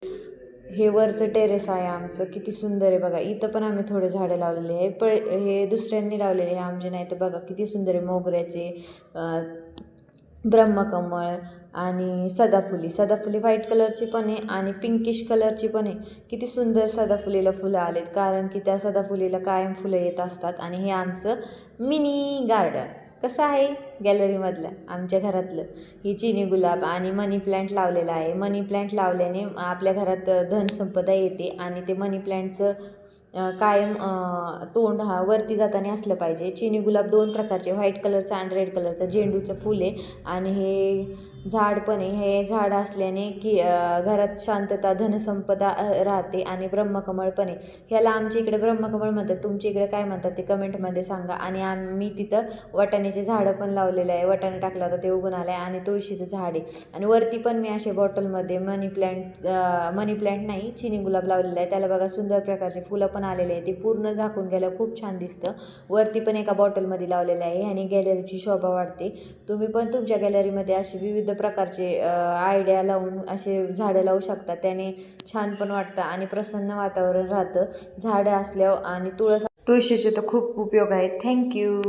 हे वरचं टेरेस आहे आमचं, किती सुंदर आहे बघा. इथं पण आम्ही थोडे झाडं लावलेले आहे. हे दुसऱ्यांनी लावलेले आहे, आमचे नाही. तर बघा किती सुंदर आहे. मोगऱ्याचे, ब्रह्मकमळ आणि सदाफुली व्हाईट कलरची पण आहे आणि पिंकिश कलरची पण आहे. किती सुंदर सदाफुलीला फुलं आलेत, कारण की त्या सदाफुलीला कायम फुलं येत असतात. आणि हे आमचं मिनी गार्डन कसं आहे गॅलरीमधलं, आमच्या घरातलं. ही चिनी गुलाब आणि मनी प्लॅन्ट लावलेला आहे. मनी प्लॅन्ट लावल्याने आपल्या घरात धनसंपदा येते आणि ते मनी प्लॅन्टचं कायम तोंड हा वरती जाताना असलं पाहिजे. चिनी गुलाब 2 प्रकारचे, व्हाईट कलरचं आणि रेड कलरचं झेंडूचं फूल आहे. आणि हे झाड पण आहे. हे झाड असल्याने की घरात शांतता, धनसंपदा राहते. आणि ब्रह्मकमळ पण आहे. ह्याला आमच्या इकडे ब्रह्मकमळ म्हणतात, तुमच्या इकडे काय म्हणतात ते कमेंटमध्ये सांगा. आणि आम्ही तिथं वाटाण्याचे झाडं पण लावलेलं आहे. वाटाणा टाकला होता, ते उगून आलं आहे. आणि तुळशीचं झाड आहे. आणि वरती पण मी असे बॉटलमध्ये मनी प्लॅन्ट नाही, चिनी गुलाब लावलेला आहे. त्याला बघा सुंदर प्रकारचे फुलं पण आलेले आहे. ते पूर्ण झाकून गेलं, खूप छान दिसतं. वरती पण एका बॉटलमध्ये लावलेलं आहे आणि गॅलरीची शोभा वाढते. तुम्ही पण तुमच्या गॅलरीमध्ये असे विविध प्रकारचे आयडिया लावून असे झाडं लावू शकता. त्याने छान पण वाटतं आणि प्रसन्न वातावरण राहतं झाडं असल्यावर. आणि तुळशीचे तर खूप उपयोग आहेत. थँक्यू.